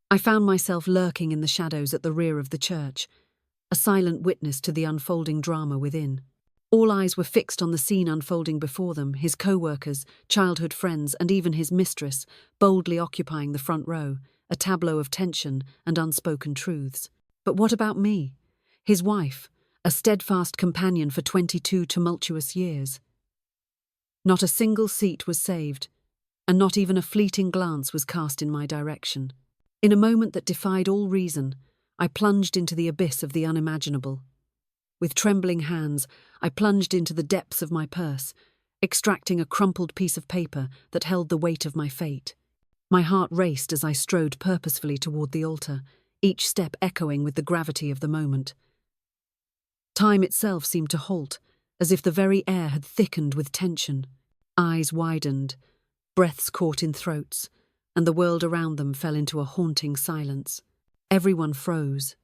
I found myself lurking in the shadows at the rear of the church, a silent witness to the unfolding drama within. All eyes were fixed on the scene unfolding before them, his co-workers, childhood friends, and even his mistress, boldly occupying the front row, a tableau of tension and unspoken truths. But what about me? His wife, a steadfast companion for 22 tumultuous years. Not a single seat was saved, and not even a fleeting glance was cast in my direction. In a moment that defied all reason, I plunged into the abyss of the unimaginable. With trembling hands, I plunged into the depths of my purse, extracting a crumpled piece of paper that held the weight of my fate. My heart raced as I strode purposefully toward the altar, each step echoing with the gravity of the moment. Time itself seemed to halt, as if the very air had thickened with tension. Eyes widened, breaths caught in throats, and the world around them fell into a haunting silence. Everyone froze,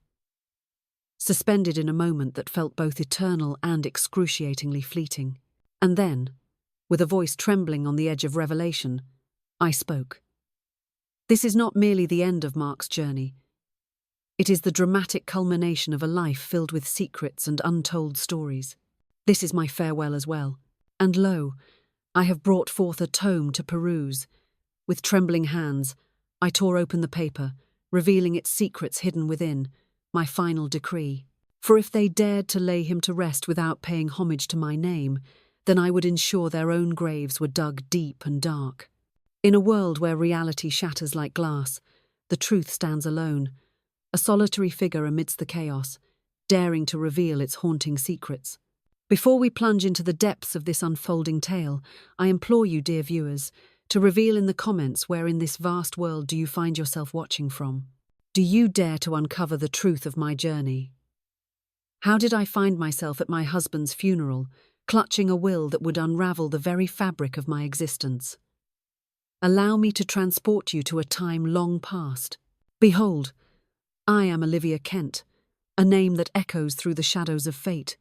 suspended in a moment that felt both eternal and excruciatingly fleeting. And then, with a voice trembling on the edge of revelation, I spoke. This is not merely the end of Mark's journey. It is the dramatic culmination of a life filled with secrets and untold stories. This is my farewell as well. And lo, I have brought forth a tome to peruse. With trembling hands, I tore open the paper, revealing its secrets hidden within, my final decree. For if they dared to lay him to rest without paying homage to my name, then I would ensure their own graves were dug deep and dark. In a world where reality shatters like glass, the truth stands alone, a solitary figure amidst the chaos, daring to reveal its haunting secrets. Before we plunge into the depths of this unfolding tale, I implore you, dear viewers, to reveal in the comments where in this vast world do you find yourself watching from. Do you dare to uncover the truth of my journey? How did I find myself at my husband's funeral, clutching a will that would unravel the very fabric of my existence? Allow me to transport you to a time long past. Behold, I am Olivia Kent, a name that echoes through the shadows of fate.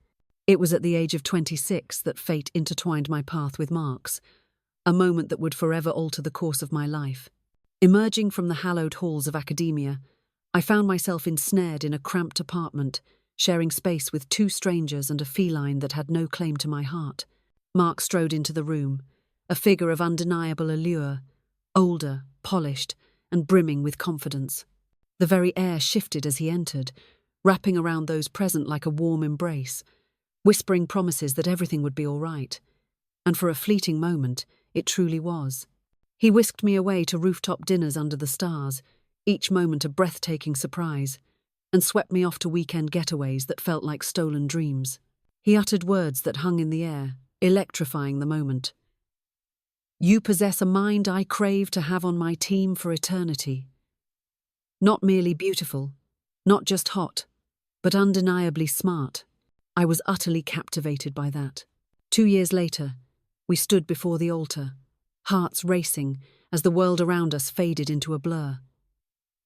It was at the age of 26 that fate intertwined my path with Mark's, a moment that would forever alter the course of my life. Emerging from the hallowed halls of academia, I found myself ensnared in a cramped apartment, sharing space with two strangers and a feline that had no claim to my heart. Mark strode into the room, a figure of undeniable allure, older, polished, and brimming with confidence. The very air shifted as he entered, wrapping around those present like a warm embrace, whispering promises that everything would be all right. And for a fleeting moment, it truly was. He whisked me away to rooftop dinners under the stars, each moment a breathtaking surprise, and swept me off to weekend getaways that felt like stolen dreams. He uttered words that hung in the air, electrifying the moment. You possess a mind I crave to have on my team for eternity. Not merely beautiful, not just hot, but undeniably smart. I was utterly captivated by that. 2 years later, we stood before the altar, hearts racing as the world around us faded into a blur.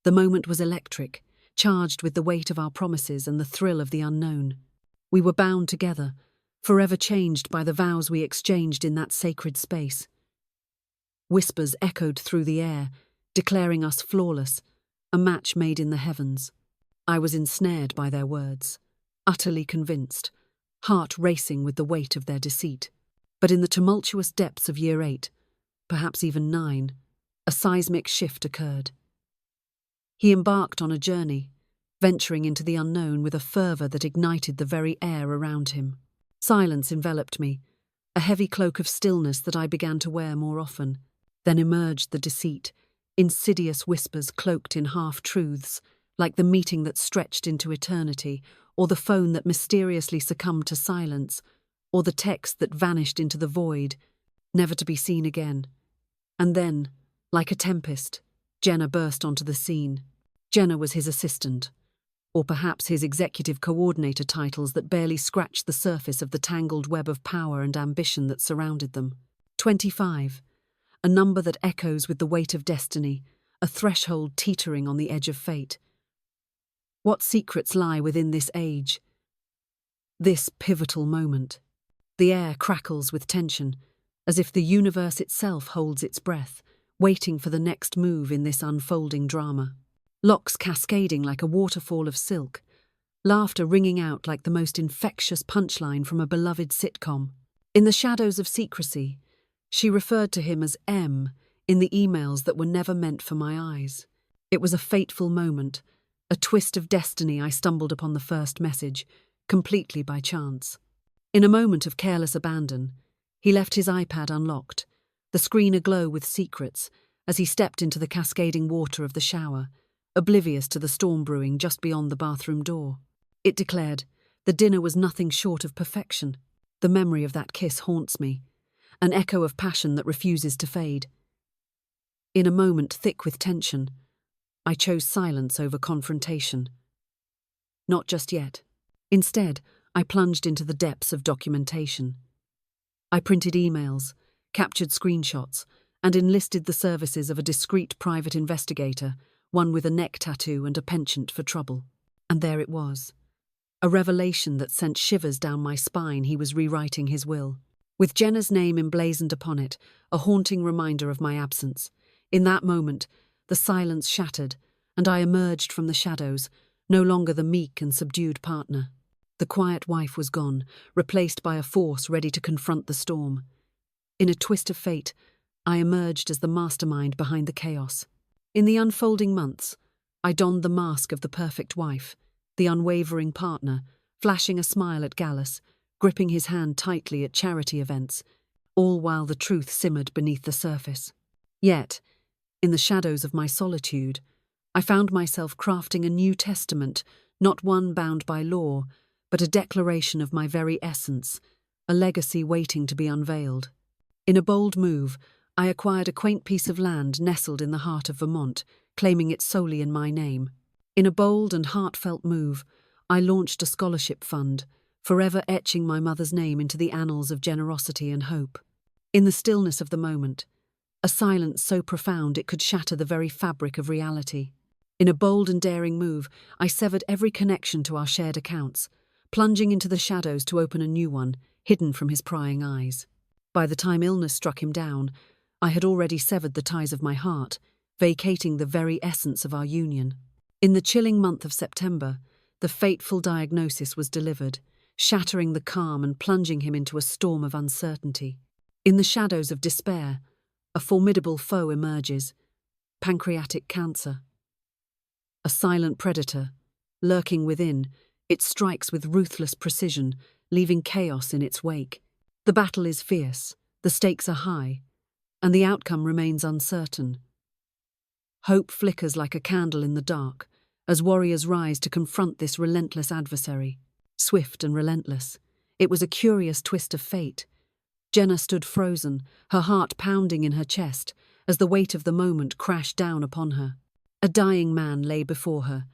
The moment was electric, charged with the weight of our promises and the thrill of the unknown. We were bound together, forever changed by the vows we exchanged in that sacred space. Whispers echoed through the air, declaring us flawless, a match made in the heavens. I was ensnared by their words, utterly convinced, heart racing with the weight of their deceit. But in the tumultuous depths of year 8, perhaps even 9, a seismic shift occurred. He embarked on a journey, venturing into the unknown with a fervour that ignited the very air around him. Silence enveloped me, a heavy cloak of stillness that I began to wear more often. Then emerged the deceit, insidious whispers cloaked in half-truths, like the meeting that stretched into eternity, or the phone that mysteriously succumbed to silence, or the text that vanished into the void, never to be seen again. And then, like a tempest, Jenna burst onto the scene. Jenna was his assistant, or perhaps his executive coordinator titles that barely scratched the surface of the tangled web of power and ambition that surrounded them. 25, a number that echoes with the weight of destiny, a threshold teetering on the edge of fate. What secrets lie within this age? This pivotal moment. The air crackles with tension, as if the universe itself holds its breath, waiting for the next move in this unfolding drama. locks cascading like a waterfall of silk, laughter ringing out like the most infectious punchline from a beloved sitcom. In the shadows of secrecy, she referred to him as M in the emails that were never meant for my eyes. It was a fateful moment, a twist of destiny. I stumbled upon the first message, completely by chance. In a moment of careless abandon, he left his iPad unlocked, the screen aglow with secrets, as he stepped into the cascading water of the shower, oblivious to the storm brewing just beyond the bathroom door. It declared, the dinner was nothing short of perfection. The memory of that kiss haunts me, an echo of passion that refuses to fade. In a moment thick with tension, I chose silence over confrontation. Not just yet. Instead, I plunged into the depths of documentation. I printed emails, captured screenshots, and enlisted the services of a discreet private investigator, one with a neck tattoo and a penchant for trouble. And there it was. A revelation that sent shivers down my spine. He was rewriting his will, with Jenna's name emblazoned upon it, a haunting reminder of my absence. In that moment, the silence shattered, and I emerged from the shadows, no longer the meek and subdued partner. The quiet wife was gone, replaced by a force ready to confront the storm. In a twist of fate, I emerged as the mastermind behind the chaos. In the unfolding months, I donned the mask of the perfect wife, the unwavering partner, flashing a smile at Gallus, gripping his hand tightly at charity events, all while the truth simmered beneath the surface. Yet, in the shadows of my solitude, I found myself crafting a new testament, not one bound by law, but a declaration of my very essence, a legacy waiting to be unveiled. In a bold move, I acquired a quaint piece of land nestled in the heart of Vermont, claiming it solely in my name. In a bold and heartfelt move, I launched a scholarship fund, forever etching my mother's name into the annals of generosity and hope. In the stillness of the moment, a silence so profound it could shatter the very fabric of reality. In a bold and daring move, I severed every connection to our shared accounts, plunging into the shadows to open a new one, hidden from his prying eyes. By the time illness struck him down, I had already severed the ties of my heart, vacating the very essence of our union. In the chilling month of September, the fateful diagnosis was delivered, shattering the calm and plunging him into a storm of uncertainty. In the shadows of despair, a formidable foe emerges: pancreatic cancer. A silent predator, lurking within, it strikes with ruthless precision, leaving chaos in its wake. The battle is fierce, the stakes are high, and the outcome remains uncertain. Hope flickers like a candle in the dark as warriors rise to confront this relentless adversary. Swift and relentless, it was a curious twist of fate. Jenna stood frozen, her heart pounding in her chest, as the weight of the moment crashed down upon her. A dying man lay before her,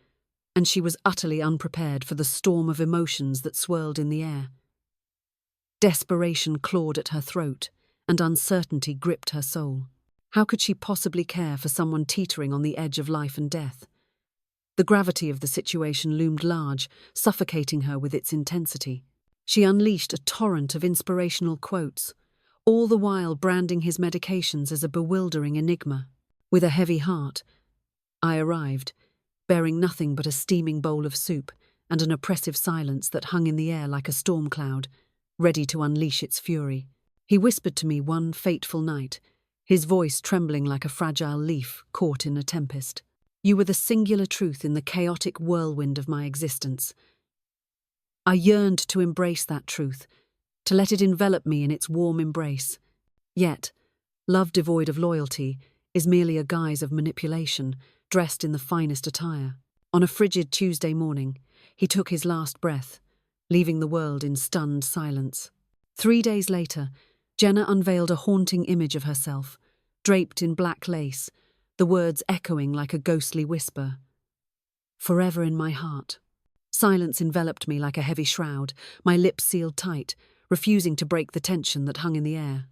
and she was utterly unprepared for the storm of emotions that swirled in the air. Desperation clawed at her throat, and uncertainty gripped her soul. How could she possibly care for someone teetering on the edge of life and death? The gravity of the situation loomed large, suffocating her with its intensity. She unleashed a torrent of inspirational quotes, all the while branding his medications as a bewildering enigma. With a heavy heart, I arrived, bearing nothing but a steaming bowl of soup and an oppressive silence that hung in the air like a storm cloud, ready to unleash its fury. He whispered to me one fateful night, his voice trembling like a fragile leaf caught in a tempest. You were the singular truth in the chaotic whirlwind of my existence. I yearned to embrace that truth, to let it envelop me in its warm embrace. Yet, love devoid of loyalty is merely a guise of manipulation, dressed in the finest attire. On a frigid Tuesday morning, he took his last breath, leaving the world in stunned silence. 3 days later, Jenna unveiled a haunting image of herself, draped in black lace, the words echoing like a ghostly whisper. Forever in my heart. Silence enveloped me like a heavy shroud, my lips sealed tight, refusing to break the tension that hung in the air.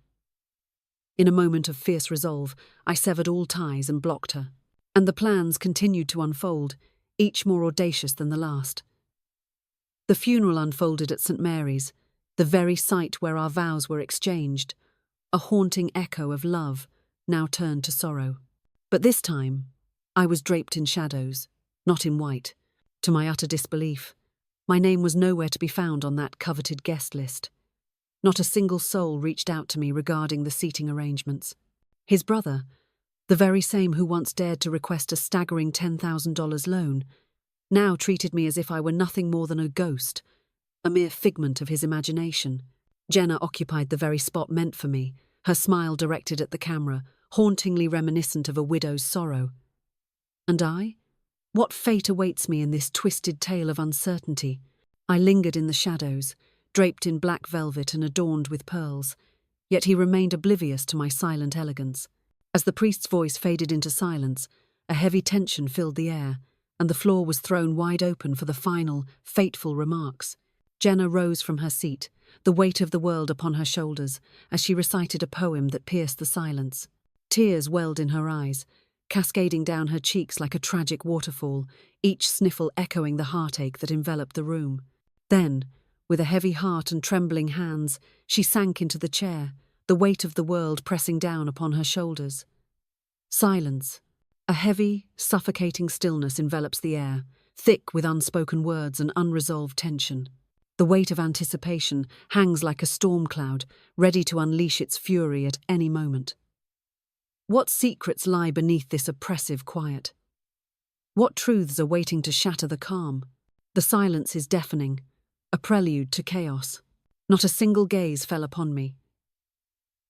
In a moment of fierce resolve, I severed all ties and blocked her. And the plans continued to unfold, each more audacious than the last. The funeral unfolded at St. Mary's, the very site where our vows were exchanged, a haunting echo of love, now turned to sorrow. But this time, I was draped in shadows, not in white. To my utter disbelief, my name was nowhere to be found on that coveted guest list. Not a single soul reached out to me regarding the seating arrangements. His brother, the very same who once dared to request a staggering $10,000 loan, now treated me as if I were nothing more than a ghost, a mere figment of his imagination. Jenna occupied the very spot meant for me, her smile directed at the camera, hauntingly reminiscent of a widow's sorrow. And I? What fate awaits me in this twisted tale of uncertainty? I lingered in the shadows, draped in black velvet and adorned with pearls, yet he remained oblivious to my silent elegance. As the priest's voice faded into silence, a heavy tension filled the air, and the floor was thrown wide open for the final, fateful remarks. Jenna rose from her seat, the weight of the world upon her shoulders, as she recited a poem that pierced the silence. Tears welled in her eyes, cascading down her cheeks like a tragic waterfall, each sniffle echoing the heartache that enveloped the room. Then, with a heavy heart and trembling hands, she sank into the chair, the weight of the world pressing down upon her shoulders. Silence. A heavy, suffocating stillness envelops the air, thick with unspoken words and unresolved tension. The weight of anticipation hangs like a storm cloud, ready to unleash its fury at any moment. What secrets lie beneath this oppressive quiet? What truths are waiting to shatter the calm? The silence is deafening, a prelude to chaos. Not a single gaze fell upon me.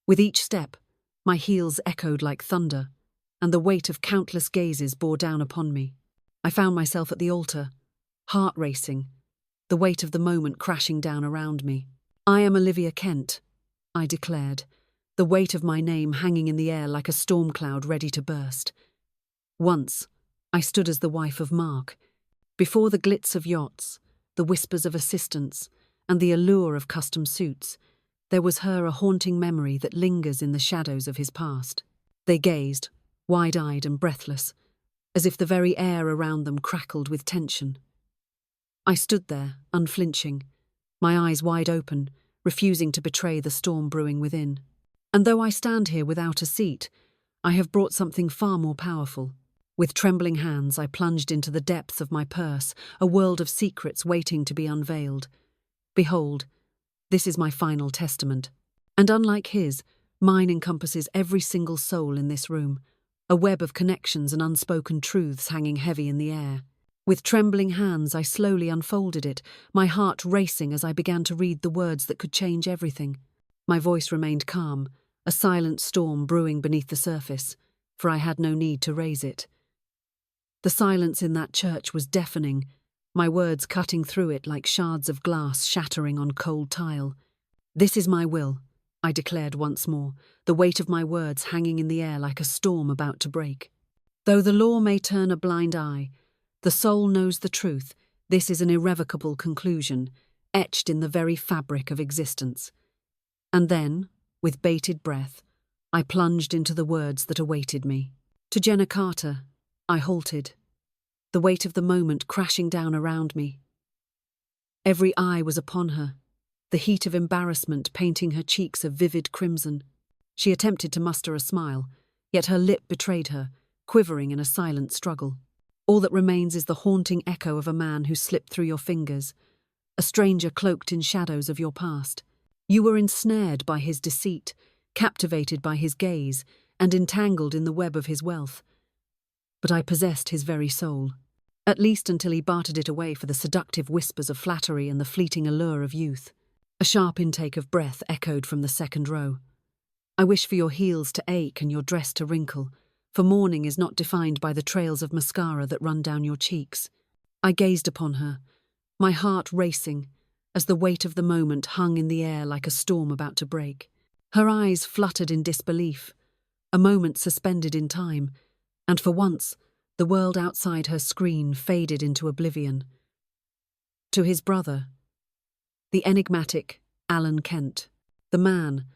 With each step, my heels echoed like thunder, and the weight of countless gazes bore down upon me. I found myself at the altar, heart racing, the weight of the moment crashing down around me. "I am Olivia Kent," I declared, the weight of my name hanging in the air like a storm cloud ready to burst. Once, I stood as the wife of Mark, before the glitz of yachts, the whispers of assistance, and the allure of custom suits. There was her a haunting memory that lingers in the shadows of his past. They gazed, wide-eyed and breathless, as if the very air around them crackled with tension. I stood there, unflinching, my eyes wide open, refusing to betray the storm brewing within. And though I stand here without a seat, I have brought something far more powerful. With trembling hands, I plunged into the depths of my purse, a world of secrets waiting to be unveiled. Behold, this is my final testament. And unlike his, mine encompasses every single soul in this room, a web of connections and unspoken truths hanging heavy in the air. With trembling hands, I slowly unfolded it, my heart racing as I began to read the words that could change everything. My voice remained calm, a silent storm brewing beneath the surface, for I had no need to raise it. The silence in that church was deafening, my words cutting through it like shards of glass shattering on cold tile. "This is my will," I declared once more, the weight of my words hanging in the air like a storm about to break. "Though the law may turn a blind eye, the soul knows the truth. This is an irrevocable conclusion, etched in the very fabric of existence." And then, with bated breath, I plunged into the words that awaited me. To Jenna Carter, I halted, the weight of the moment crashing down around me. Every eye was upon her, the heat of embarrassment painting her cheeks a vivid crimson. She attempted to muster a smile, yet her lip betrayed her, quivering in a silent struggle. All that remains is the haunting echo of a man who slipped through your fingers, a stranger cloaked in shadows of your past. You were ensnared by his deceit, captivated by his gaze, and entangled in the web of his wealth. But I possessed his very soul, at least until he bartered it away for the seductive whispers of flattery and the fleeting allure of youth. A sharp intake of breath echoed from the second row. "I wish for your heels to ache and your dress to wrinkle, for morning is not defined by the trails of mascara that run down your cheeks." I gazed upon her, my heart racing, as the weight of the moment hung in the air like a storm about to break. Her eyes fluttered in disbelief, a moment suspended in time, and for once, the world outside her screen faded into oblivion. To his brother, the enigmatic Alan Kent, the man,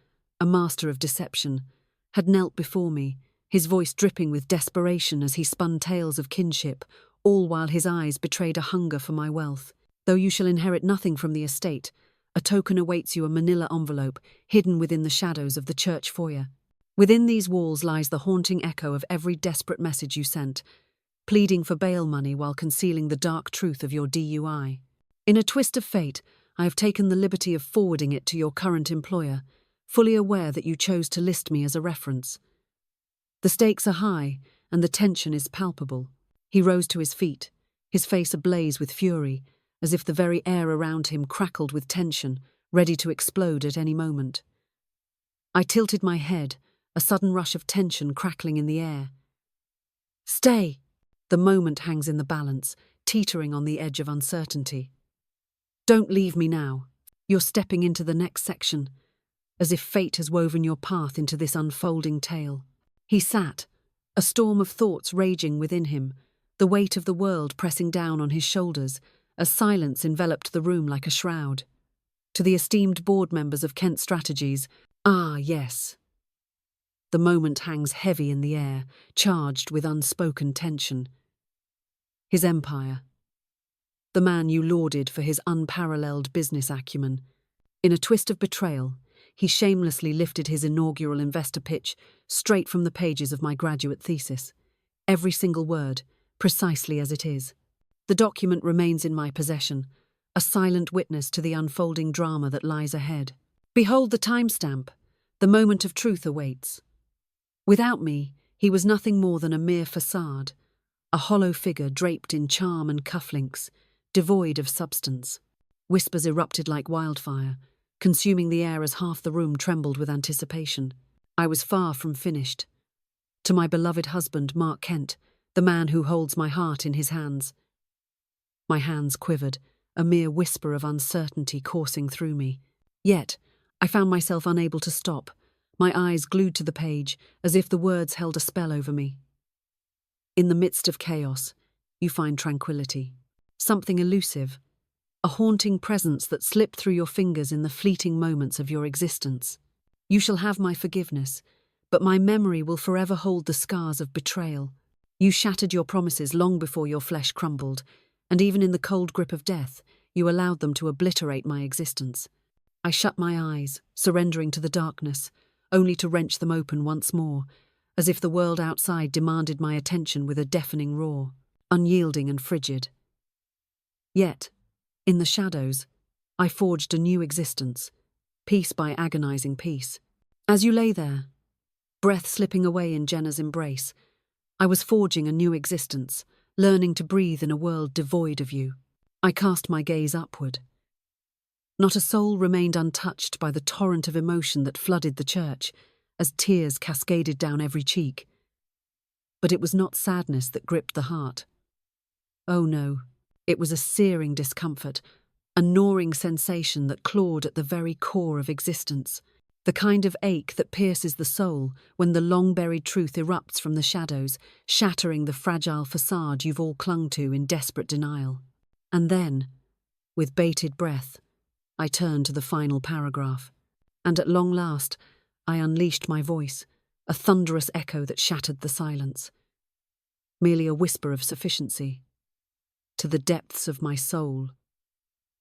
a master of deception, had knelt before me, his voice dripping with desperation as he spun tales of kinship, all while his eyes betrayed a hunger for my wealth. "Though you shall inherit nothing from the estate, a token awaits you, a manila envelope hidden within the shadows of the church foyer. Within these walls lies the haunting echo of every desperate message you sent, pleading for bail money while concealing the dark truth of your DUI. In a twist of fate, I have taken the liberty of forwarding it to your current employer, fully aware that you chose to list me as a reference. The stakes are high, and the tension is palpable. He rose to his feet, his face ablaze with fury, as if the very air around him crackled with tension, ready to explode at any moment. I tilted my head, a sudden rush of tension crackling in the air. Stay! The moment hangs in the balance, teetering on the edge of uncertainty. Don't leave me now. You're stepping into the next section, as if fate has woven your path into this unfolding tale. He sat, a storm of thoughts raging within him, the weight of the world pressing down on his shoulders, as silence enveloped the room like a shroud. To the esteemed board members of Kent Strategies, ah, yes. The moment hangs heavy in the air, charged with unspoken tension. His empire. The man you lauded for his unparalleled business acumen. In a twist of betrayal, he shamelessly lifted his inaugural investor pitch straight from the pages of my graduate thesis. Every single word, precisely as it is. The document remains in my possession, a silent witness to the unfolding drama that lies ahead. Behold the timestamp. The moment of truth awaits. Without me, he was nothing more than a mere facade, a hollow figure draped in charm and cufflinks, devoid of substance. Whispers erupted like wildfire, consuming the air as half the room trembled with anticipation. I was far from finished. To my beloved husband, Mark Kent, the man who holds my heart in his hands. My hands quivered, a mere whisper of uncertainty coursing through me. Yet, I found myself unable to stop, my eyes glued to the page, as if the words held a spell over me. In the midst of chaos, you find tranquility. Something elusive, a haunting presence that slipped through your fingers in the fleeting moments of your existence. You shall have my forgiveness, but my memory will forever hold the scars of betrayal. You shattered your promises long before your flesh crumbled, and even in the cold grip of death, you allowed them to obliterate my existence. I shut my eyes, surrendering to the darkness, only to wrench them open once more, as if the world outside demanded my attention with a deafening roar, unyielding and frigid. Yet, in the shadows, I forged a new existence, piece by agonizing piece. As you lay there, breath slipping away in Jenna's embrace, I was forging a new existence, learning to breathe in a world devoid of you. I cast my gaze upward. Not a soul remained untouched by the torrent of emotion that flooded the church, as tears cascaded down every cheek. But it was not sadness that gripped the heart. Oh no, it was a searing discomfort, a gnawing sensation that clawed at the very core of existence, the kind of ache that pierces the soul when the long-buried truth erupts from the shadows, shattering the fragile facade you've all clung to in desperate denial. And then, with bated breath, I turned to the final paragraph, and at long last, I unleashed my voice, a thunderous echo that shattered the silence. Merely a whisper of sufficiency. To the depths of my soul.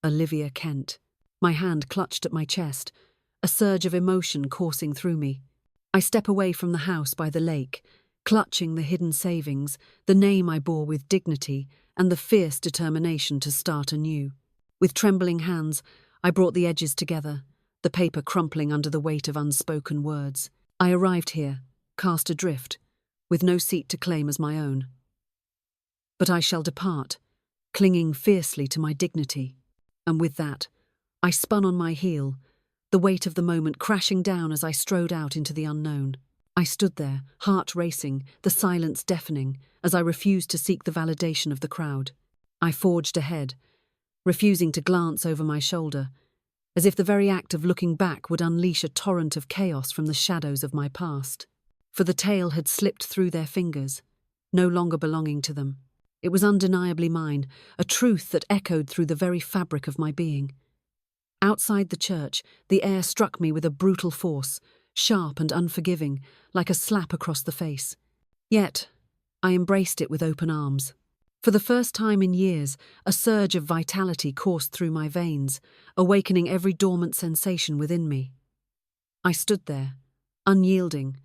Olivia Kent. My hand clutched at my chest, a surge of emotion coursing through me. I step away from the house by the lake, clutching the hidden savings, the name I bore with dignity, and the fierce determination to start anew. With trembling hands, I brought the edges together, the paper crumpling under the weight of unspoken words. I arrived here, cast adrift, with no seat to claim as my own. But I shall depart, clinging fiercely to my dignity. And with that, I spun on my heel, the weight of the moment crashing down as I strode out into the unknown. I stood there, heart racing, the silence deafening, as I refused to seek the validation of the crowd. I forged ahead, refusing to glance over my shoulder, as if the very act of looking back would unleash a torrent of chaos from the shadows of my past. For the tale had slipped through their fingers, no longer belonging to them. It was undeniably mine, a truth that echoed through the very fabric of my being. Outside the church, the air struck me with a brutal force, sharp and unforgiving, like a slap across the face. Yet, I embraced it with open arms. For the first time in years, a surge of vitality coursed through my veins, awakening every dormant sensation within me. I stood there, unyielding,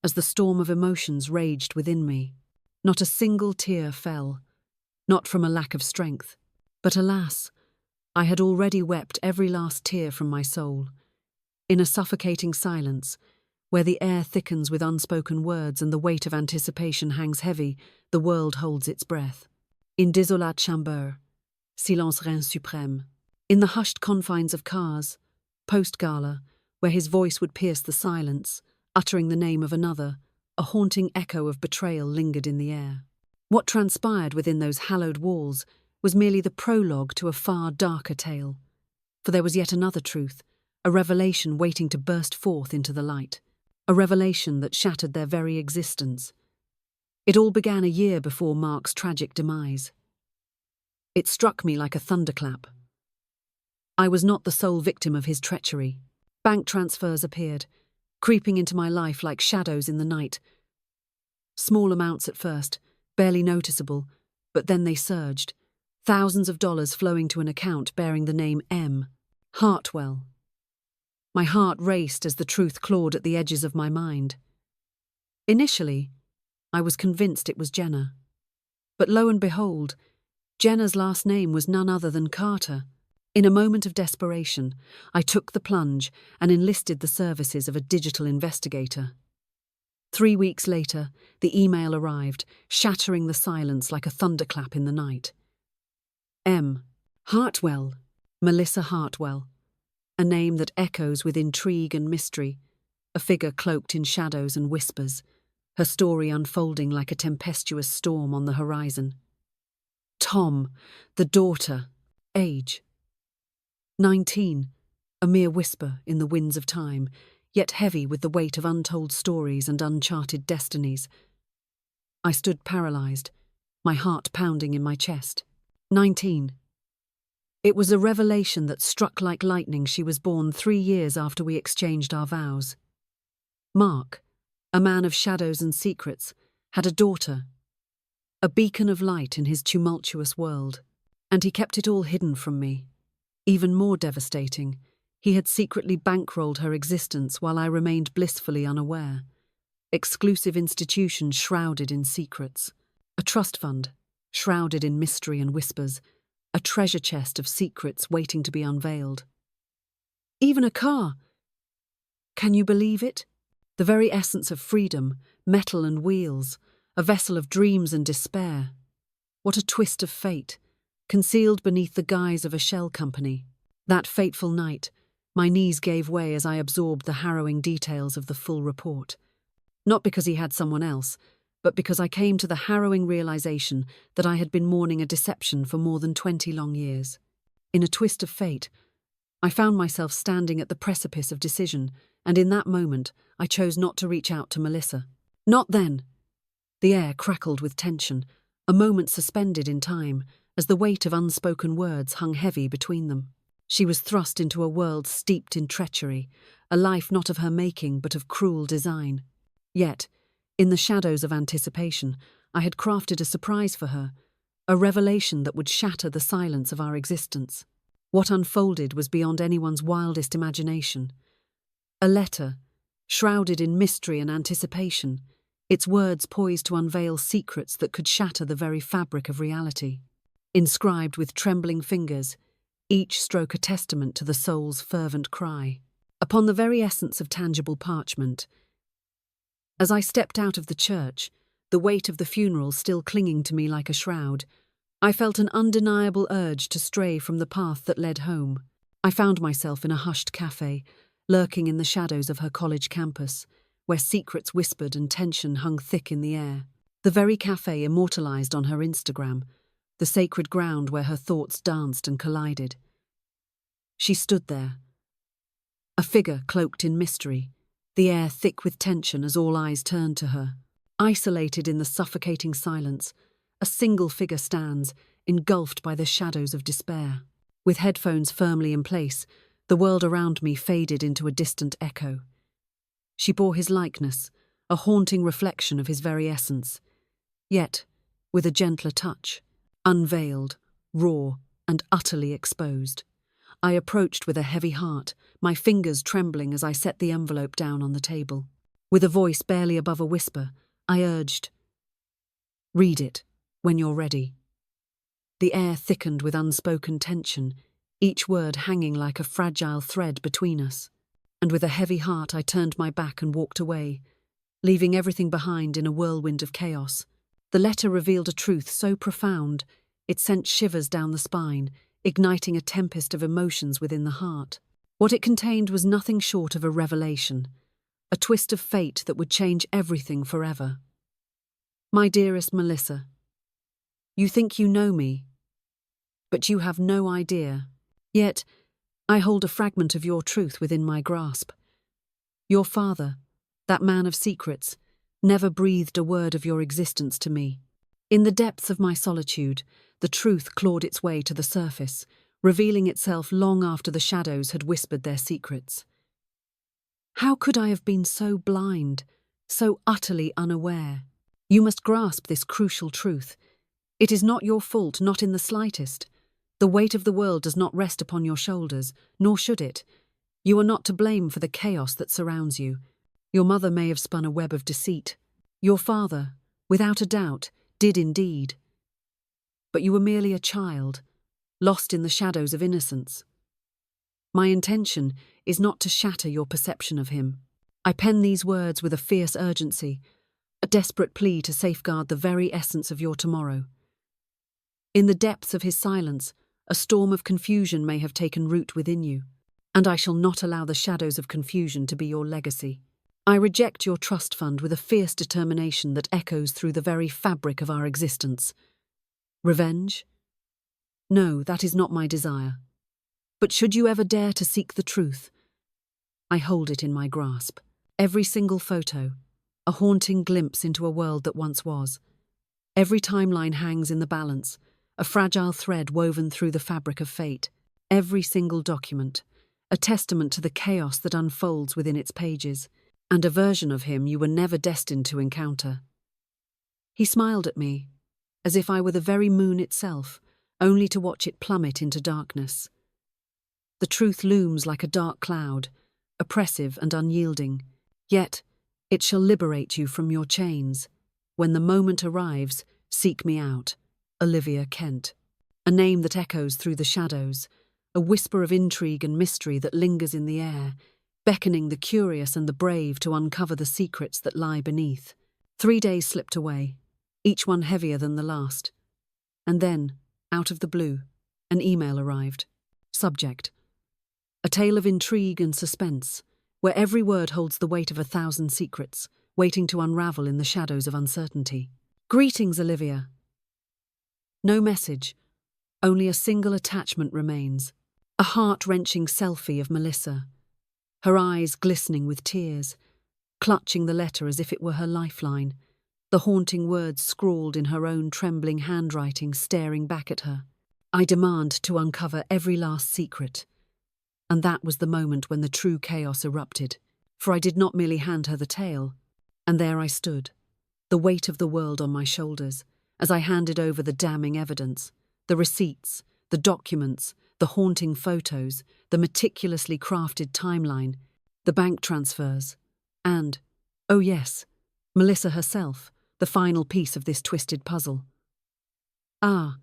as the storm of emotions raged within me. Not a single tear fell, not from a lack of strength. But alas, I had already wept every last tear from my soul. In a suffocating silence, where the air thickens with unspoken words and the weight of anticipation hangs heavy, the world holds its breath. In désolate chambre, silence règne suprême. In the hushed confines of cars, post-gala, where his voice would pierce the silence, uttering the name of another, a haunting echo of betrayal lingered in the air. What transpired within those hallowed walls was merely the prologue to a far darker tale. For there was yet another truth, a revelation waiting to burst forth into the light. A revelation that shattered their very existence. It all began a year before Mark's tragic demise. It struck me like a thunderclap. I was not the sole victim of his treachery. Bank transfers appeared, creeping into my life like shadows in the night. Small amounts at first, barely noticeable, but then they surged, thousands of dollars flowing to an account bearing the name M. Hartwell. My heart raced as the truth clawed at the edges of my mind. Initially, I was convinced it was Jenna. But lo and behold, Jenna's last name was none other than Carter. In a moment of desperation, I took the plunge and enlisted the services of a digital investigator. 3 weeks later, the email arrived, shattering the silence like a thunderclap in the night. M. Hartwell, Melissa Hartwell. A name that echoes with intrigue and mystery, a figure cloaked in shadows and whispers, her story unfolding like a tempestuous storm on the horizon. Tom, the daughter, age 19, a mere whisper in the winds of time, yet heavy with the weight of untold stories and uncharted destinies. I stood paralyzed, my heart pounding in my chest. 19. It was a revelation that struck like lightning. She was born 3 years after we exchanged our vows. Mark, a man of shadows and secrets, had a daughter, a beacon of light in his tumultuous world, and he kept it all hidden from me. Even more devastating, he had secretly bankrolled her existence while I remained blissfully unaware. Exclusive institutions shrouded in secrets, a trust fund shrouded in mystery and whispers, a treasure chest of secrets waiting to be unveiled. Even a car. Can you believe it? The very essence of freedom, metal and wheels, a vessel of dreams and despair. What a twist of fate, concealed beneath the guise of a shell company. That fateful night, my knees gave way as I absorbed the harrowing details of the full report. Not because he had someone else, but because I came to the harrowing realization that I had been mourning a deception for more than 20 long years. In a twist of fate, I found myself standing at the precipice of decision, and in that moment, I chose not to reach out to Melissa. Not then. The air crackled with tension, a moment suspended in time, as the weight of unspoken words hung heavy between them. She was thrust into a world steeped in treachery, a life not of her making but of cruel design. Yet, in the shadows of anticipation, I had crafted a surprise for her, a revelation that would shatter the silence of our existence. What unfolded was beyond anyone's wildest imagination. A letter, shrouded in mystery and anticipation, its words poised to unveil secrets that could shatter the very fabric of reality. Inscribed with trembling fingers, each stroke a testament to the soul's fervent cry. Upon the very essence of tangible parchment. As I stepped out of the church, the weight of the funeral still clinging to me like a shroud, I felt an undeniable urge to stray from the path that led home. I found myself in a hushed cafe, lurking in the shadows of her college campus, where secrets whispered and tension hung thick in the air. The very cafe immortalized on her Instagram, the sacred ground where her thoughts danced and collided. She stood there, a figure cloaked in mystery, the air thick with tension as all eyes turned to her. Isolated in the suffocating silence, a single figure stands, engulfed by the shadows of despair. With headphones firmly in place, the world around me faded into a distant echo. She bore his likeness, a haunting reflection of his very essence. Yet, with a gentler touch, unveiled, raw, and utterly exposed. I approached with a heavy heart, my fingers trembling as I set the envelope down on the table. With a voice barely above a whisper, I urged, Read it, when you're ready." The air thickened with unspoken tension, each word hanging like a fragile thread between us. And with a heavy heart I turned my back and walked away, leaving everything behind in a whirlwind of chaos. The letter revealed a truth so profound, it sent shivers down the spine, igniting a tempest of emotions within the heart. What it contained was nothing short of a revelation, a twist of fate that would change everything forever. "My dearest Melissa, you think you know me, but you have no idea. Yet, I hold a fragment of your truth within my grasp. Your father, that man of secrets, never breathed a word of your existence to me. In the depths of my solitude, the truth clawed its way to the surface, revealing itself long after the shadows had whispered their secrets. How could I have been so blind, so utterly unaware? You must grasp this crucial truth. It is not your fault, not in the slightest. The weight of the world does not rest upon your shoulders, nor should it. You are not to blame for the chaos that surrounds you. Your mother may have spun a web of deceit. Your father, without a doubt, did indeed. But you were merely a child, lost in the shadows of innocence. My intention is not to shatter your perception of him. I pen these words with a fierce urgency, a desperate plea to safeguard the very essence of your tomorrow. In the depths of his silence, a storm of confusion may have taken root within you, and I shall not allow the shadows of confusion to be your legacy. I reject your trust fund with a fierce determination that echoes through the very fabric of our existence. Revenge? No, that is not my desire. But should you ever dare to seek the truth, I hold it in my grasp. Every single photo, a haunting glimpse into a world that once was. Every timeline hangs in the balance, a fragile thread woven through the fabric of fate. Every single document, a testament to the chaos that unfolds within its pages, and a version of him you were never destined to encounter. He smiled at me, as if I were the very moon itself, only to watch it plummet into darkness. The truth looms like a dark cloud, oppressive and unyielding, yet it shall liberate you from your chains. When the moment arrives, seek me out. Olivia Kent. A name that echoes through the shadows, a whisper of intrigue and mystery that lingers in the air, beckoning the curious and the brave to uncover the secrets that lie beneath. 3 days slipped away, each one heavier than the last. And then, out of the blue, an email arrived. Subject: a tale of intrigue and suspense, where every word holds the weight of 1,000 secrets, waiting to unravel in the shadows of uncertainty. Greetings, Olivia. No message, only a single attachment remains. A heart-wrenching selfie of Melissa, her eyes glistening with tears, clutching the letter as if it were her lifeline, the haunting words scrawled in her own trembling handwriting staring back at her. I demand to uncover every last secret. And that was the moment when the true chaos erupted, for I did not merely hand her the tale. And there I stood, the weight of the world on my shoulders, as I handed over the damning evidence, the receipts, the documents, the haunting photos, the meticulously crafted timeline, the bank transfers, and, oh yes, Melissa herself, the final piece of this twisted puzzle. Ah,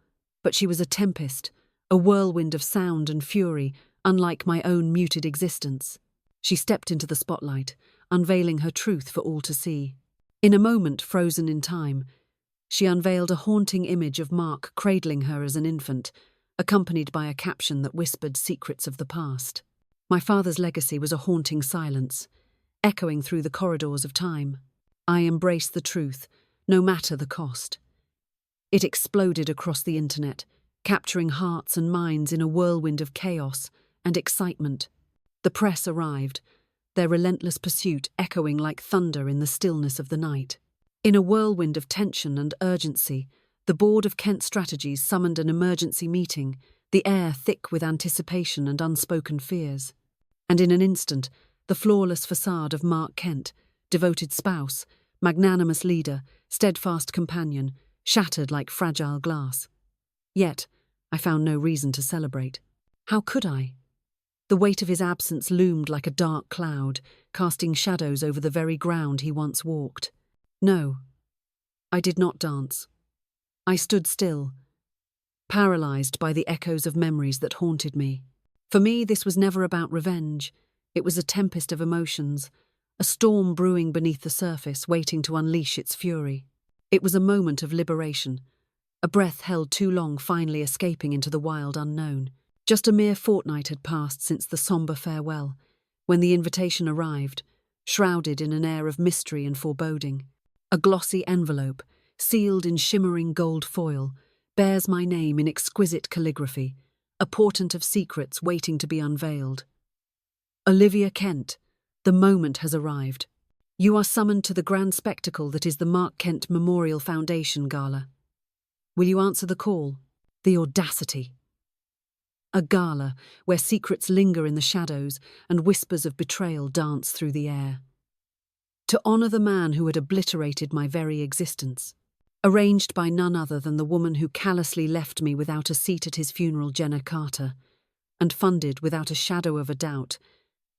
but she was a tempest, a whirlwind of sound and fury, unlike my own muted existence. She stepped into the spotlight, unveiling her truth for all to see. In a moment frozen in time, she unveiled a haunting image of Mark cradling her as an infant, accompanied by a caption that whispered secrets of the past. My father's legacy was a haunting silence, echoing through the corridors of time. I embraced the truth, no matter the cost. It exploded across the internet, capturing hearts and minds in a whirlwind of chaos and excitement. The press arrived, their relentless pursuit echoing like thunder in the stillness of the night. In a whirlwind of tension and urgency, the board of Kent Strategies summoned an emergency meeting, the air thick with anticipation and unspoken fears. And in an instant, the flawless facade of Mark Kent, devoted spouse, magnanimous leader, steadfast companion, shattered like fragile glass. Yet, I found no reason to celebrate. How could I? The weight of his absence loomed like a dark cloud, casting shadows over the very ground he once walked. No, I did not dance. I stood still, paralyzed by the echoes of memories that haunted me. For me, this was never about revenge. It was a tempest of emotions, a storm brewing beneath the surface, waiting to unleash its fury. It was a moment of liberation, a breath held too long finally escaping into the wild unknown. Just a mere fortnight had passed since the sombre farewell, when the invitation arrived, shrouded in an air of mystery and foreboding. A glossy envelope, sealed in shimmering gold foil, bears my name in exquisite calligraphy, a portent of secrets waiting to be unveiled. Olivia Kent, the moment has arrived. You are summoned to the grand spectacle that is the Mark Kent Memorial Foundation Gala. Will you answer the call? The audacity. A gala where secrets linger in the shadows and whispers of betrayal dance through the air. To honor the man who had obliterated my very existence. Arranged by none other than the woman who callously left me without a seat at his funeral, Jenna Carter, and funded, without a shadow of a doubt,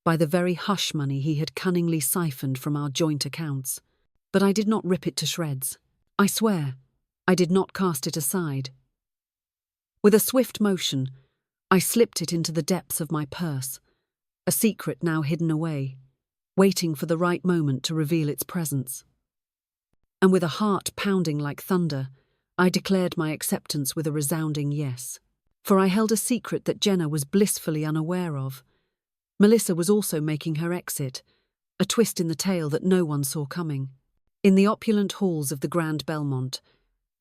by the very hush money he had cunningly siphoned from our joint accounts. But I did not rip it to shreds. I swear, I did not cast it aside. With a swift motion, I slipped it into the depths of my purse, a secret now hidden away, waiting for the right moment to reveal its presence. And with a heart pounding like thunder, I declared my acceptance with a resounding yes. For I held a secret that Jenna was blissfully unaware of. Melissa was also making her exit, a twist in the tale that no one saw coming. In the opulent halls of the Grand Belmont,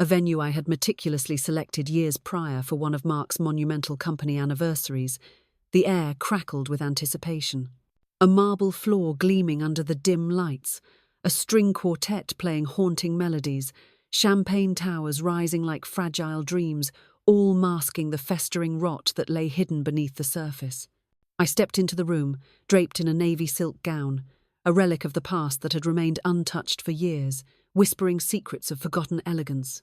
a venue I had meticulously selected years prior for one of Mark's monumental company anniversaries, the air crackled with anticipation. A marble floor gleaming under the dim lights, a string quartet playing haunting melodies, champagne towers rising like fragile dreams, all masking the festering rot that lay hidden beneath the surface. I stepped into the room, draped in a navy silk gown, a relic of the past that had remained untouched for years, whispering secrets of forgotten elegance.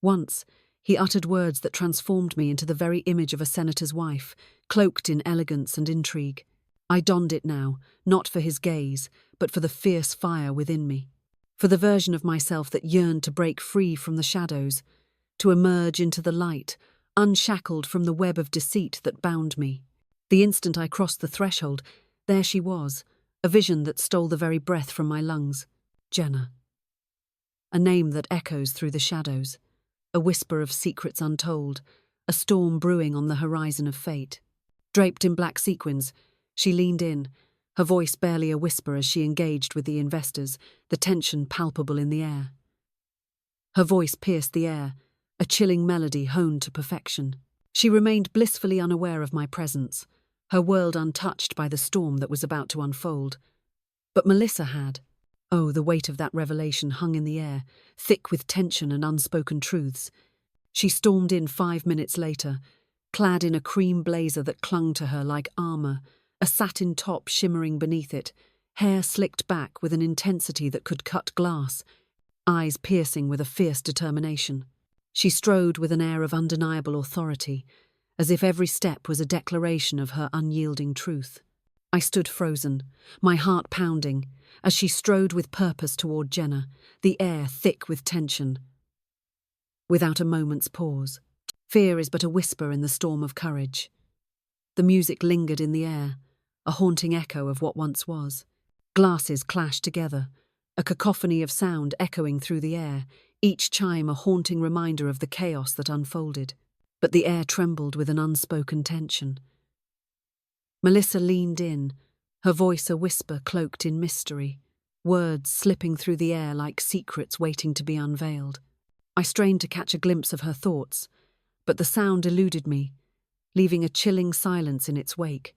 Once, he uttered words that transformed me into the very image of a senator's wife, cloaked in elegance and intrigue. I donned it now, not for his gaze, but for the fierce fire within me, for the version of myself that yearned to break free from the shadows, to emerge into the light, unshackled from the web of deceit that bound me. The instant I crossed the threshold, there she was, a vision that stole the very breath from my lungs. Jenna. A name that echoes through the shadows, a whisper of secrets untold, a storm brewing on the horizon of fate. Draped in black sequins, she leaned in, her voice barely a whisper as she engaged with the investors, the tension palpable in the air. Her voice pierced the air, a chilling melody honed to perfection. She remained blissfully unaware of my presence, her world untouched by the storm that was about to unfold. But Melissa had. Oh, the weight of that revelation hung in the air, thick with tension and unspoken truths. She stormed in 5 minutes later, clad in a cream blazer that clung to her like armor, a satin top shimmering beneath it, hair slicked back with an intensity that could cut glass, eyes piercing with a fierce determination. She strode with an air of undeniable authority, as if every step was a declaration of her unyielding truth. I stood frozen, my heart pounding, as she strode with purpose toward Jenna, the air thick with tension. Without a moment's pause. Fear is but a whisper in the storm of courage. The music lingered in the air, a haunting echo of what once was. Glasses clashed together, a cacophony of sound echoing through the air, each chime a haunting reminder of the chaos that unfolded. But the air trembled with an unspoken tension. Melissa leaned in, her voice a whisper cloaked in mystery, words slipping through the air like secrets waiting to be unveiled. I strained to catch a glimpse of her thoughts, but the sound eluded me, leaving a chilling silence in its wake.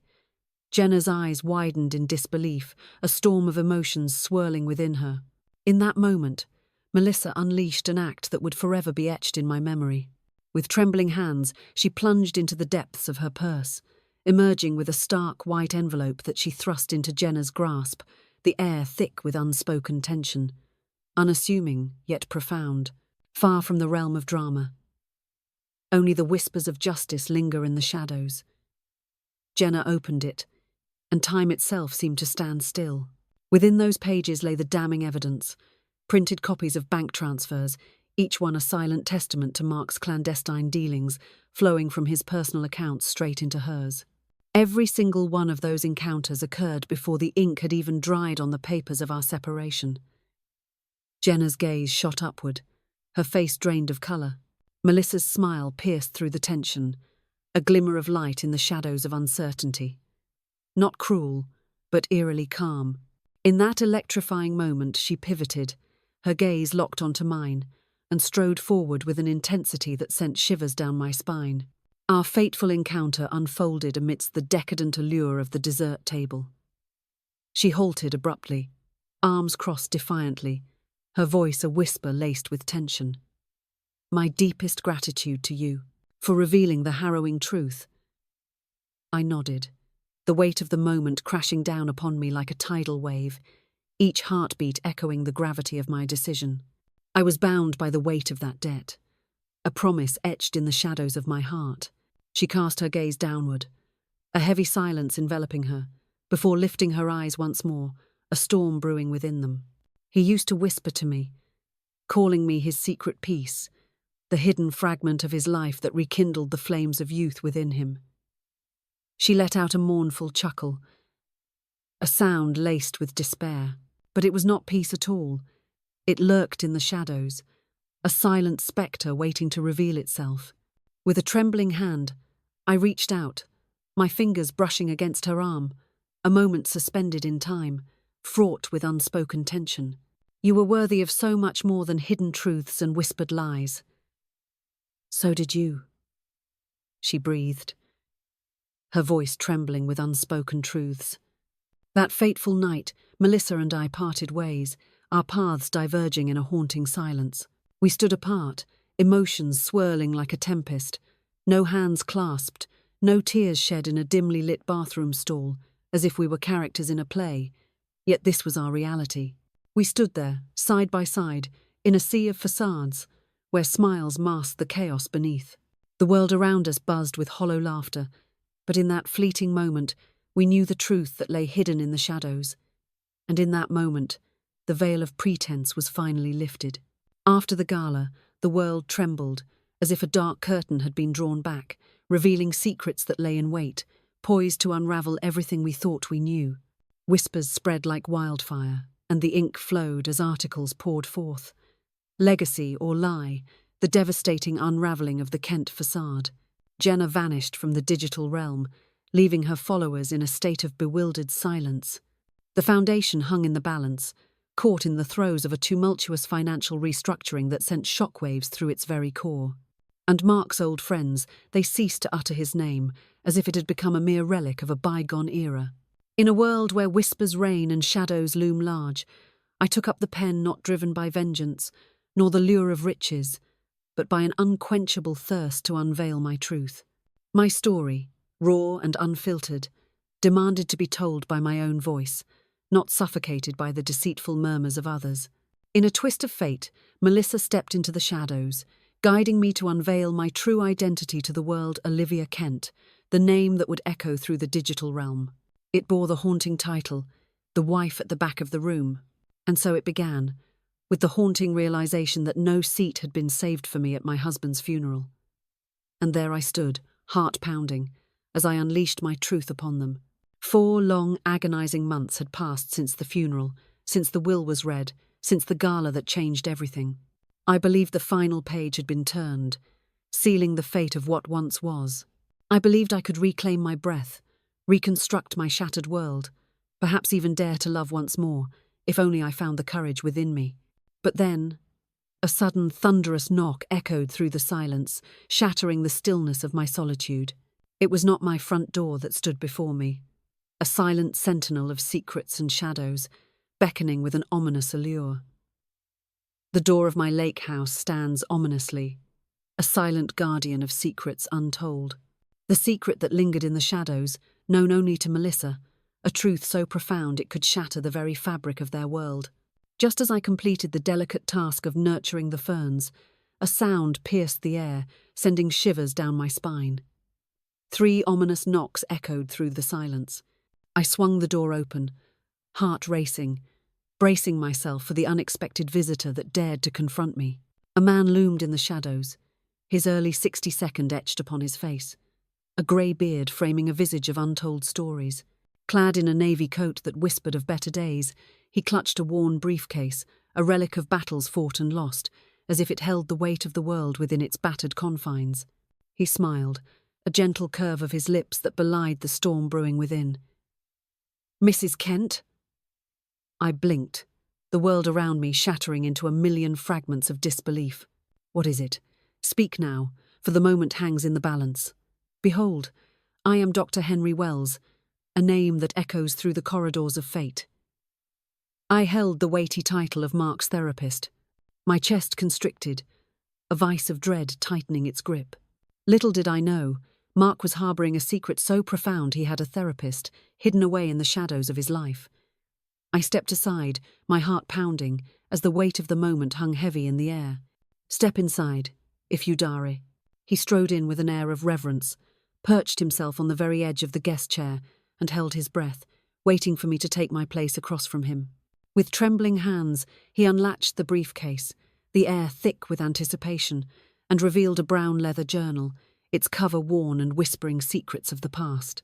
Jenna's eyes widened in disbelief, a storm of emotions swirling within her. In that moment, Melissa unleashed an act that would forever be etched in my memory. With trembling hands, she plunged into the depths of her purse, emerging with a stark white envelope that she thrust into Jenna's grasp, the air thick with unspoken tension, unassuming yet profound, far from the realm of drama. Only the whispers of justice linger in the shadows. Jenna opened it, and time itself seemed to stand still. Within those pages lay the damning evidence, printed copies of bank transfers, each one a silent testament to Mark's clandestine dealings, flowing from his personal accounts straight into hers. Every single one of those encounters occurred before the ink had even dried on the papers of our separation. Jenna's gaze shot upward, her face drained of colour. Melissa's smile pierced through the tension, a glimmer of light in the shadows of uncertainty. Not cruel, but eerily calm. In that electrifying moment she pivoted, her gaze locked onto mine, and strode forward with an intensity that sent shivers down my spine. Our fateful encounter unfolded amidst the decadent allure of the dessert table. She halted abruptly, arms crossed defiantly, her voice a whisper laced with tension. "My deepest gratitude to you, for revealing the harrowing truth." I nodded, the weight of the moment crashing down upon me like a tidal wave, each heartbeat echoing the gravity of my decision. I was bound by the weight of that debt, a promise etched in the shadows of my heart. She cast her gaze downward, a heavy silence enveloping her, before lifting her eyes once more, a storm brewing within them. "He used to whisper to me, calling me his secret piece, the hidden fragment of his life that rekindled the flames of youth within him." She let out a mournful chuckle, a sound laced with despair, but it was not peace at all. It lurked in the shadows, a silent spectre waiting to reveal itself. With a trembling hand, I reached out, my fingers brushing against her arm, a moment suspended in time, fraught with unspoken tension. "You were worthy of so much more than hidden truths and whispered lies." "So did you," she breathed, her voice trembling with unspoken truths. That fateful night, Melissa and I parted ways, our paths diverging in a haunting silence. We stood apart, emotions swirling like a tempest, no hands clasped, no tears shed in a dimly lit bathroom stall, as if we were characters in a play. Yet this was our reality. We stood there, side by side, in a sea of facades, where smiles masked the chaos beneath. The world around us buzzed with hollow laughter, but in that fleeting moment, we knew the truth that lay hidden in the shadows. And in that moment, the veil of pretense was finally lifted. After the gala, the world trembled, as if a dark curtain had been drawn back, revealing secrets that lay in wait, poised to unravel everything we thought we knew. Whispers spread like wildfire, and the ink flowed as articles poured forth. Legacy or lie, the devastating unravelling of the Kent facade. Jenna vanished from the digital realm, leaving her followers in a state of bewildered silence. The foundation hung in the balance, caught in the throes of a tumultuous financial restructuring that sent shockwaves through its very core. And Mark's old friends, they ceased to utter his name, as if it had become a mere relic of a bygone era. In a world where whispers reign and shadows loom large, I took up the pen not driven by vengeance, nor the lure of riches, but by an unquenchable thirst to unveil my truth. My story, raw and unfiltered, demanded to be told by my own voice, not suffocated by the deceitful murmurs of others. In a twist of fate, Melissa stepped into the shadows, guiding me to unveil my true identity to the world. Olivia Kent, the name that would echo through the digital realm. It bore the haunting title, The Wife at the Back of the Room. And so it began, with the haunting realization that no seat had been saved for me at my husband's funeral. And there I stood, heart pounding, as I unleashed my truth upon them. 4 long, agonizing months had passed since the funeral, since the will was read, since the gala that changed everything. I believed the final page had been turned, sealing the fate of what once was. I believed I could reclaim my breath, reconstruct my shattered world, perhaps even dare to love once more, if only I found the courage within me. But then, a sudden thunderous knock echoed through the silence, shattering the stillness of my solitude. It was not my front door that stood before me, a silent sentinel of secrets and shadows, beckoning with an ominous allure. The door of my lake house stands ominously, a silent guardian of secrets untold. The secret that lingered in the shadows, known only to Melissa, a truth so profound it could shatter the very fabric of their world. Just as I completed the delicate task of nurturing the ferns, a sound pierced the air, sending shivers down my spine. 3 ominous knocks echoed through the silence. I swung the door open, heart racing, bracing myself for the unexpected visitor that dared to confront me. A man loomed in the shadows, his early 60-second etched upon his face, a grey beard framing a visage of untold stories. Clad in a navy coat that whispered of better days, he clutched a worn briefcase, a relic of battles fought and lost, as if it held the weight of the world within its battered confines. He smiled, a gentle curve of his lips that belied the storm brewing within. "Mrs. Kent?" I blinked, the world around me shattering into a million fragments of disbelief. "What is it? Speak now, for the moment hangs in the balance. Behold, I am Dr. Henry Wells, a name that echoes through the corridors of fate." I held the weighty title of Mark's therapist, my chest constricted, a vice of dread tightening its grip. Little did I know, Mark was harbouring a secret so profound he had a therapist, hidden away in the shadows of his life. I stepped aside, my heart pounding, as the weight of the moment hung heavy in the air. "Step inside, if you dare." He strode in with an air of reverence, perched himself on the very edge of the guest chair, and held his breath, waiting for me to take my place across from him. With trembling hands, he unlatched the briefcase, the air thick with anticipation, and revealed a brown leather journal, its cover worn and whispering secrets of the past.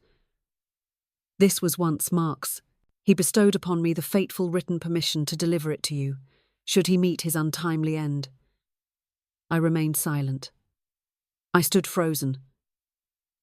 "This was once Mark's. He bestowed upon me the fateful written permission to deliver it to you, should he meet his untimely end." I remained silent. I stood frozen,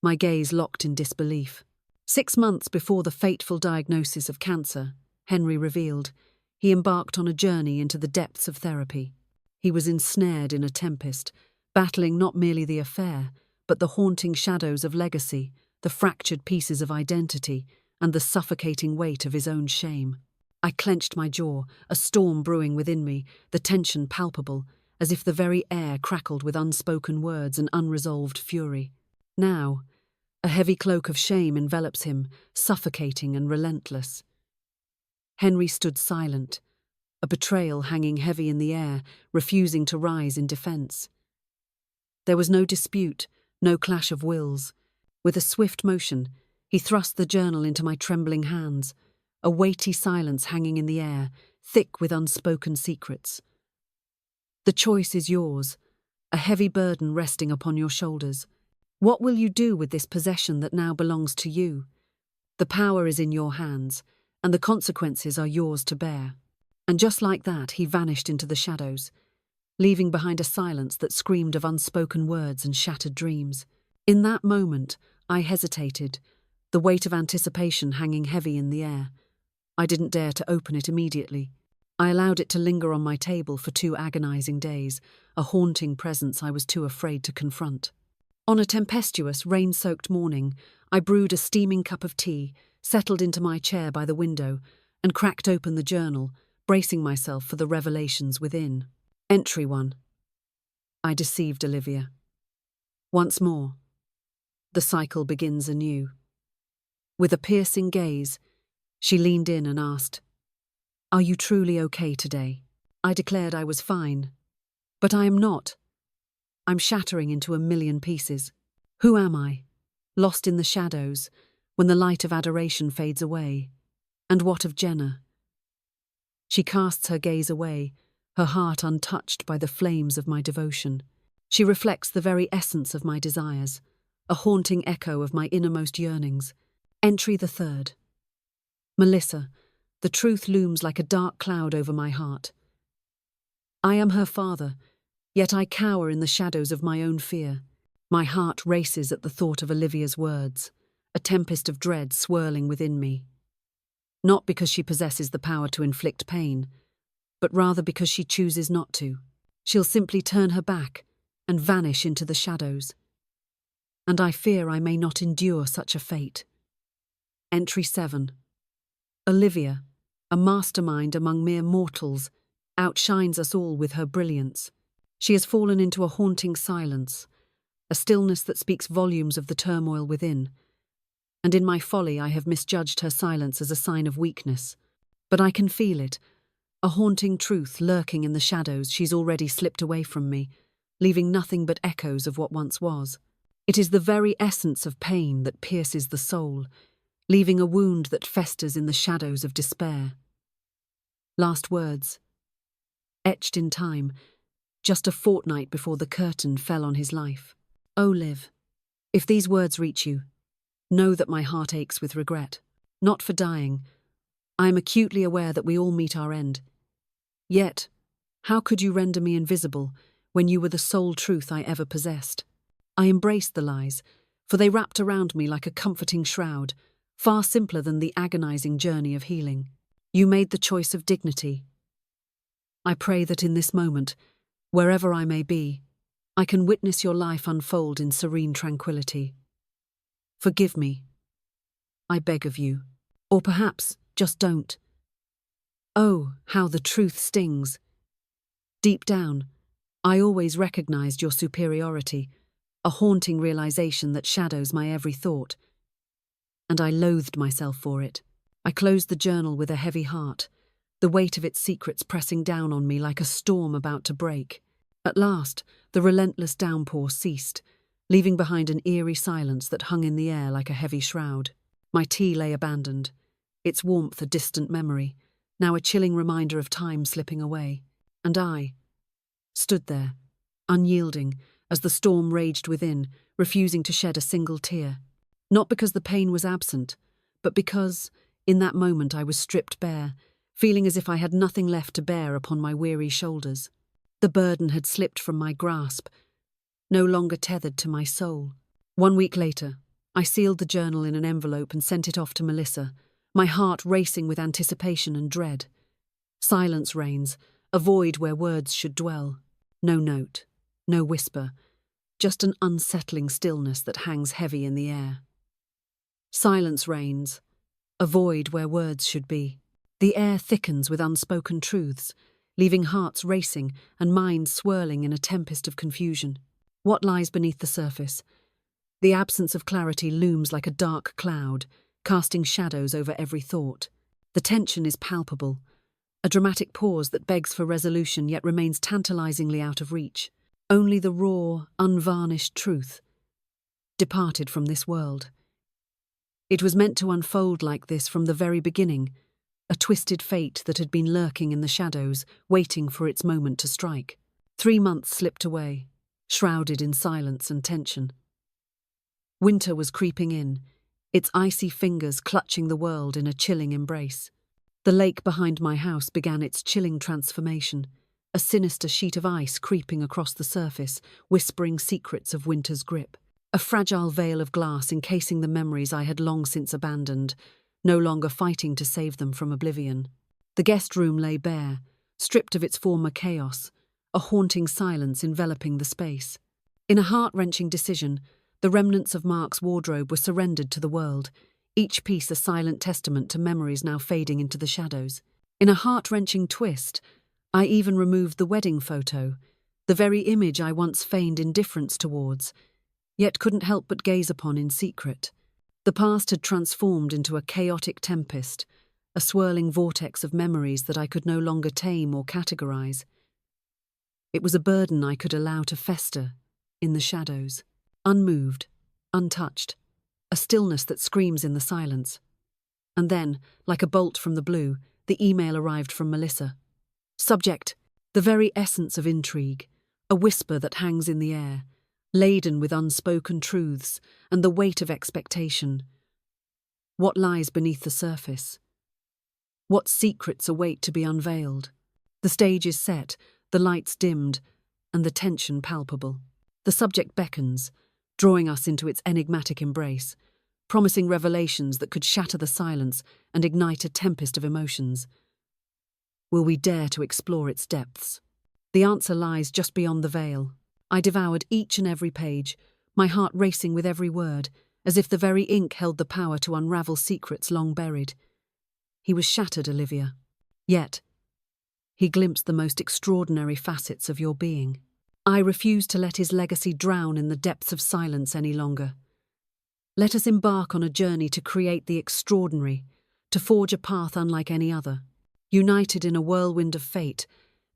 my gaze locked in disbelief. 6 months before the fateful diagnosis of cancer, Henry revealed, he embarked on a journey into the depths of therapy. He was ensnared in a tempest, battling not merely the affair, but the haunting shadows of legacy, the fractured pieces of identity, and the suffocating weight of his own shame. I clenched my jaw, a storm brewing within me, the tension palpable, as if the very air crackled with unspoken words and unresolved fury. Now, a heavy cloak of shame envelops him, suffocating and relentless. Henry stood silent, a betrayal hanging heavy in the air, refusing to rise in defense. There was no dispute, no clash of wills. With a swift motion, he thrust the journal into my trembling hands, a weighty silence hanging in the air, thick with unspoken secrets. "The choice is yours, a heavy burden resting upon your shoulders. What will you do with this possession that now belongs to you? The power is in your hands, and the consequences are yours to bear." And just like that, he vanished into the shadows, leaving behind a silence that screamed of unspoken words and shattered dreams. In that moment, I hesitated, the weight of anticipation hanging heavy in the air. I didn't dare to open it immediately. I allowed it to linger on my table for 2 agonizing days, a haunting presence I was too afraid to confront. On a tempestuous, rain-soaked morning, I brewed a steaming cup of tea, settled into my chair by the window, and cracked open the journal, bracing myself for the revelations within. Entry 1. I deceived Olivia. Once more, the cycle begins anew. With a piercing gaze, she leaned in and asked, "Are you truly okay today?" I declared I was fine. But I am not. I'm shattering into a million pieces. Who am I? Lost in the shadows, when the light of adoration fades away. And what of Jenna? She casts her gaze away, her heart untouched by the flames of my devotion. She reflects the very essence of my desires, a haunting echo of my innermost yearnings. Entry the 3rd. Melissa, the truth looms like a dark cloud over my heart. I am her father, yet I cower in the shadows of my own fear. My heart races at the thought of Olivia's words, a tempest of dread swirling within me. Not because she possesses the power to inflict pain, but rather because she chooses not to. She'll simply turn her back and vanish into the shadows. And I fear I may not endure such a fate. Entry 7. Olivia, a mastermind among mere mortals, outshines us all with her brilliance. She has fallen into a haunting silence, a stillness that speaks volumes of the turmoil within. And in my folly I have misjudged her silence as a sign of weakness. But I can feel it, a haunting truth lurking in the shadows. She's already slipped away from me, leaving nothing but echoes of what once was. It is the very essence of pain that pierces the soul, leaving a wound that festers in the shadows of despair. Last words. Etched in time, just a fortnight before the curtain fell on his life. Oh, Liv, if these words reach you, know that my heart aches with regret. Not for dying. I am acutely aware that we all meet our end. Yet, how could you render me invisible when you were the sole truth I ever possessed? I embraced the lies, for they wrapped around me like a comforting shroud, far simpler than the agonizing journey of healing. You made the choice of dignity. I pray that in this moment, wherever I may be, I can witness your life unfold in serene tranquility. Forgive me. I beg of you. Or perhaps just don't. Oh, how the truth stings. Deep down, I always recognized your superiority, a haunting realization that shadows my every thought. And I loathed myself for it. I closed the journal with a heavy heart, the weight of its secrets pressing down on me like a storm about to break. At last, the relentless downpour ceased, leaving behind an eerie silence that hung in the air like a heavy shroud. My tea lay abandoned, its warmth a distant memory, now a chilling reminder of time slipping away. And I stood there, unyielding, as the storm raged within, refusing to shed a single tear. Not because the pain was absent, but because, in that moment, I was stripped bare, feeling as if I had nothing left to bear upon my weary shoulders. The burden had slipped from my grasp, no longer tethered to my soul. 1 week later, I sealed the journal in an envelope and sent it off to Melissa, my heart racing with anticipation and dread. Silence reigns, a void where words should dwell. No note, no whisper, just an unsettling stillness that hangs heavy in the air. Silence reigns, a void where words should be. The air thickens with unspoken truths, leaving hearts racing and minds swirling in a tempest of confusion. What lies beneath the surface? The absence of clarity looms like a dark cloud, casting shadows over every thought. The tension is palpable, a dramatic pause that begs for resolution yet remains tantalizingly out of reach. Only the raw, unvarnished truth departed from this world. It was meant to unfold like this from the very beginning, a twisted fate that had been lurking in the shadows, waiting for its moment to strike. 3 months slipped away, shrouded in silence and tension. Winter was creeping in, its icy fingers clutching the world in a chilling embrace. The lake behind my house began its chilling transformation, a sinister sheet of ice creeping across the surface, whispering secrets of winter's grip. A fragile veil of glass encasing the memories I had long since abandoned, no longer fighting to save them from oblivion. The guest room lay bare, stripped of its former chaos, a haunting silence enveloping the space. In a heart-wrenching decision, the remnants of Mark's wardrobe were surrendered to the world, each piece a silent testament to memories now fading into the shadows. In a heart-wrenching twist, I even removed the wedding photo, the very image I once feigned indifference towards, yet couldn't help but gaze upon in secret. The past had transformed into a chaotic tempest, a swirling vortex of memories that I could no longer tame or categorize. It was a burden I could allow to fester in the shadows, unmoved, untouched, a stillness that screams in the silence. And then, like a bolt from the blue, the email arrived from Melissa. Subject: the very essence of intrigue, a whisper that hangs in the air, laden with unspoken truths and the weight of expectation. What lies beneath the surface? What secrets await to be unveiled? The stage is set, the lights dimmed, and the tension palpable. The subject beckons, drawing us into its enigmatic embrace, promising revelations that could shatter the silence and ignite a tempest of emotions. Will we dare to explore its depths? The answer lies just beyond the veil. I devoured each and every page, my heart racing with every word, as if the very ink held the power to unravel secrets long buried. He was shattered, Olivia. Yet, he glimpsed the most extraordinary facets of your being. I refuse to let his legacy drown in the depths of silence any longer. Let us embark on a journey to create the extraordinary, to forge a path unlike any other, united in a whirlwind of fate,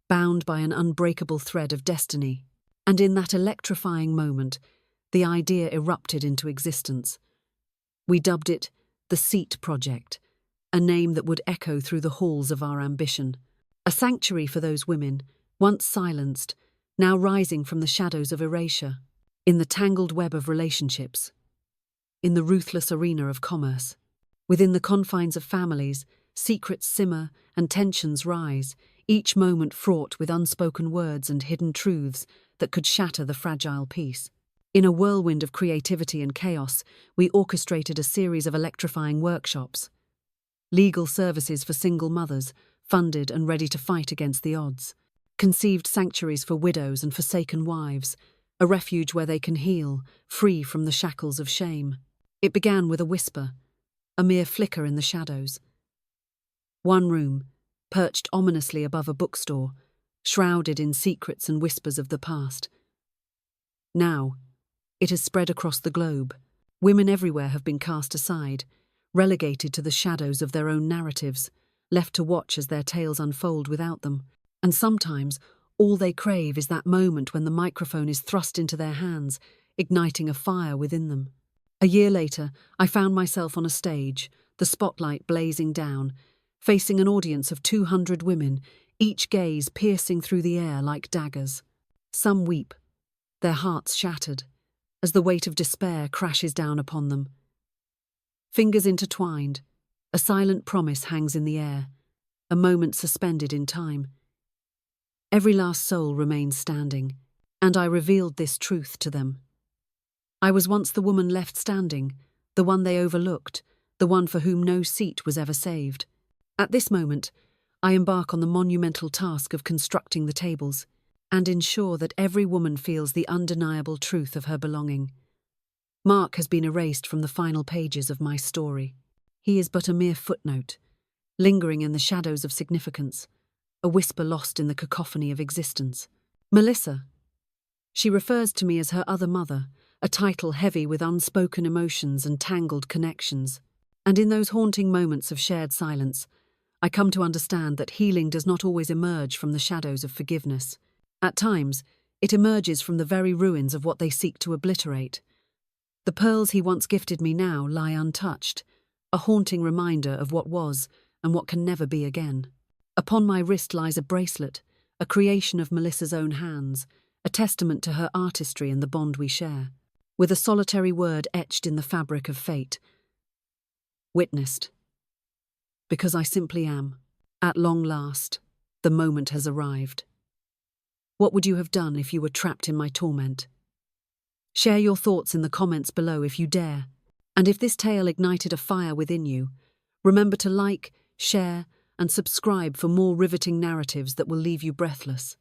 bound by an unbreakable thread of destiny. And in that electrifying moment, the idea erupted into existence. We dubbed it the Seat Project, a name that would echo through the halls of our ambition. A sanctuary for those women, once silenced, now rising from the shadows of erasure, in the tangled web of relationships, in the ruthless arena of commerce. Within the confines of families, secrets simmer and tensions rise, each moment fraught with unspoken words and hidden truths that could shatter the fragile peace. In a whirlwind of creativity and chaos, we orchestrated a series of electrifying workshops. Legal services for single mothers, funded and ready to fight against the odds. Conceived sanctuaries for widows and forsaken wives, a refuge where they can heal, free from the shackles of shame. It began with a whisper, a mere flicker in the shadows. One room, perched ominously above a bookstore, shrouded in secrets and whispers of the past. Now, it has spread across the globe. Women everywhere have been cast aside, relegated to the shadows of their own narratives, left to watch as their tales unfold without them. And sometimes, all they crave is that moment when the microphone is thrust into their hands, igniting a fire within them. A year later, I found myself on a stage, the spotlight blazing down, facing an audience of 200 women, each gaze piercing through the air like daggers. Some weep, their hearts shattered, as the weight of despair crashes down upon them. Fingers intertwined, a silent promise hangs in the air, a moment suspended in time. Every last soul remains standing, and I revealed this truth to them. I was once the woman left standing, the one they overlooked, the one for whom no seat was ever saved. At this moment, I embark on the monumental task of constructing the tables, and ensure that every woman feels the undeniable truth of her belonging. Mark has been erased from the final pages of my story. He is but a mere footnote, lingering in the shadows of significance, a whisper lost in the cacophony of existence. Melissa. She refers to me as her other mother, a title heavy with unspoken emotions and tangled connections. And in those haunting moments of shared silence, I come to understand that healing does not always emerge from the shadows of forgiveness. At times, it emerges from the very ruins of what they seek to obliterate. The pearls he once gifted me now lie untouched, a haunting reminder of what was and what can never be again. Upon my wrist lies a bracelet, a creation of Melissa's own hands, a testament to her artistry and the bond we share, with a solitary word etched in the fabric of fate. Witnessed. Because I simply am. At long last, the moment has arrived. What would you have done if you were trapped in my torment? Share your thoughts in the comments below if you dare. And if this tale ignited a fire within you, remember to like, share, and subscribe for more riveting narratives that will leave you breathless.